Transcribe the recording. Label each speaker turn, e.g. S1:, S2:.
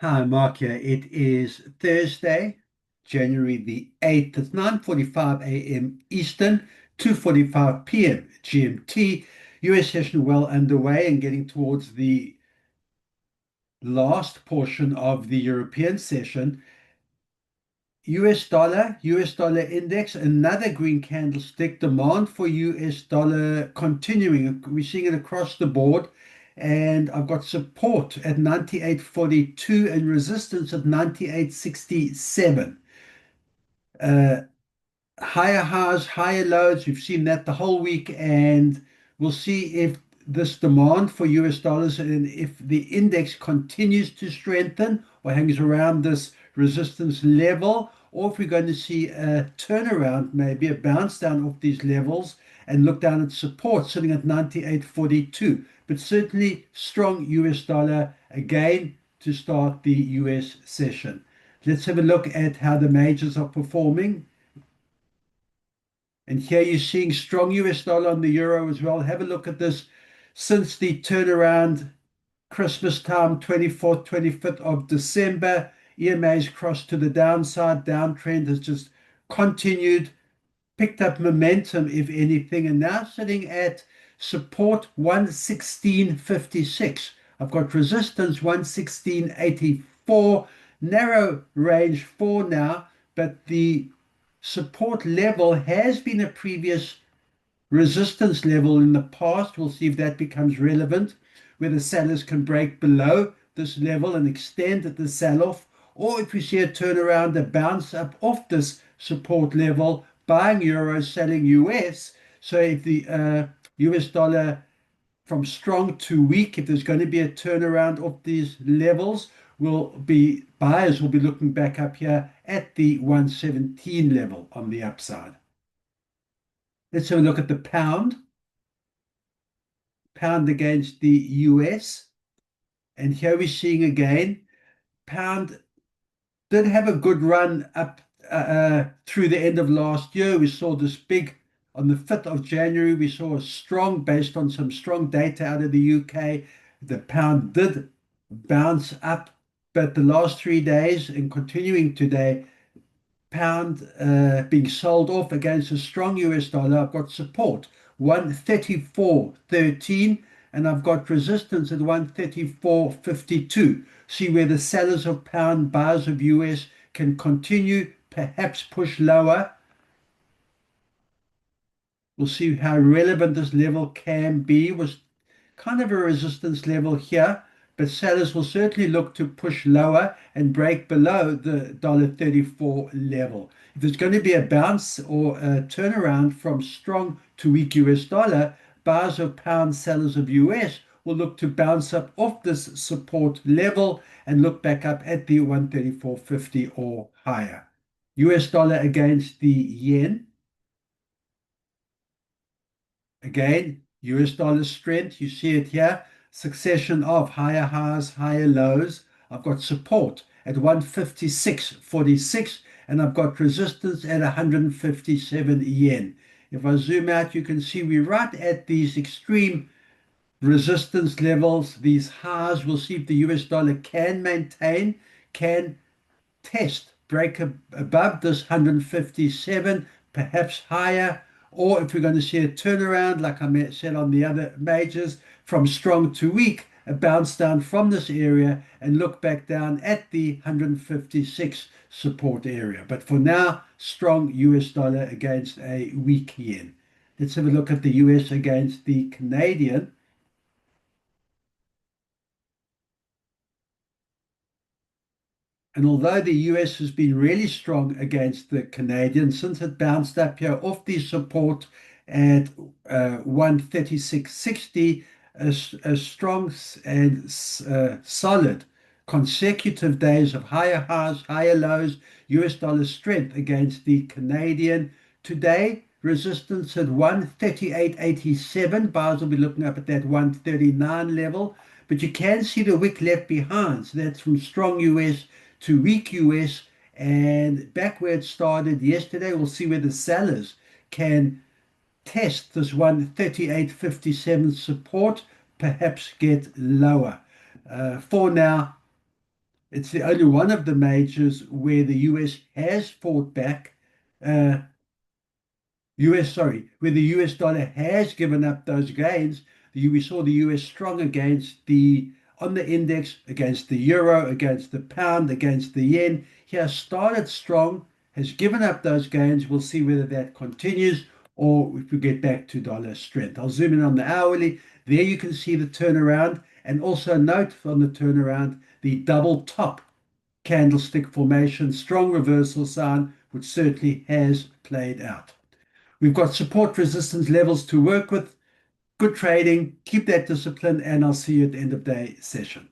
S1: Hi, Mark here. It is Thursday, January the 8th. It's 9:45 a.m. Eastern, 2:45 p.m. GMT. US session well underway and getting towards the last portion of the European session. US dollar index, another green candlestick, demand for US dollar continuing. We're seeing it across the board. And I've got support at 98.42 and resistance at 98.67. Uh, Higher highs, higher lows. We've seen that the whole week, and we'll see if this demand for US dollars and if the index continues to strengthen or hangs around this resistance level, or if we're going to see a turnaround, maybe a bounce down off these levels and look down at support sitting at 98.42. But certainly strong US dollar again to start the US session. Let's have a look at how the majors are performing. And here you're seeing strong US dollar on the euro as well. Have a look at this since the turnaround Christmas time, 24th, 25th of December. EMA's crossed to the downside. Downtrend has just continued, picked up momentum, if anything, and now sitting at support 116.56. I've got resistance 116.84, narrow range 4 now, but the support level has been a previous resistance level in the past. We'll see if that becomes relevant, whether sellers can break below this level and extend the sell-off, or if we see a turnaround, a bounce up off this support level, buying euros, selling US. So if the US dollar from strong to weak, if there's going to be a turnaround of these levels, buyers will be looking back up here at the 117 level on the upside. Let's have a look at the pound against the US. And here we're seeing again, pound did have a good run up through the end of last year. We saw this big on the 5th of January. We saw a strong, based on some strong data out of the UK. The pound did bounce up, but the last 3 days and continuing today, pound being sold off against a strong US dollar. I've got support 134.13 and I've got resistance at 134.52. See where the sellers of pound, buyers of US can continue, perhaps push lower. We'll see how relevant this level can be. Was kind of a resistance level here, but sellers will certainly look to push lower and break below the $34 level. If there's going to be a bounce or a turnaround from strong to weak US dollar, buyers of pound, sellers of US will look to bounce up off this support level and look back up at the 134.50 or higher. US dollar against the yen. Again, US dollar strength, you see it here, succession of higher highs, higher lows. I've got support at 156.46 and I've got resistance at 157 yen. If I zoom out, you can see we're right at these extreme resistance levels, these highs. We'll see if the US dollar can maintain, can test, break above this 157, perhaps higher, or if we're going to see a turnaround, like I said on the other majors, from strong to weak, a bounce down from this area and look back down at the 156 support area. But for now, strong US dollar against a weak yen. Let's have a look at the US against the Canadian. And although the US has been really strong against the Canadian since it bounced up here off the support at 136.60, a strong and solid consecutive days of higher highs, higher lows, US dollar strength against the Canadian. Today, resistance at 138.87. Buyers will be looking up at that 139 level. But you can see the wick left behind. So that's from strong US to weak US and back where it started yesterday. We'll see where the sellers can test this 138.57 support, perhaps get lower. For now, It's the only one of the majors where the US has fought back. Uh, where the US dollar has given up those gains. We saw the US strong against the on the index, against the euro, against the pound, against the yen. Here started strong, has given up those gains. We'll see whether that continues or if we get back to dollar strength. I'll zoom in on the hourly. There you can see the turnaround, and also note on the turnaround the double top candlestick formation, strong reversal sign, which certainly has played out. We've got support resistance levels to work with. Good trading. Keep that discipline, and I'll see you at the end of day session.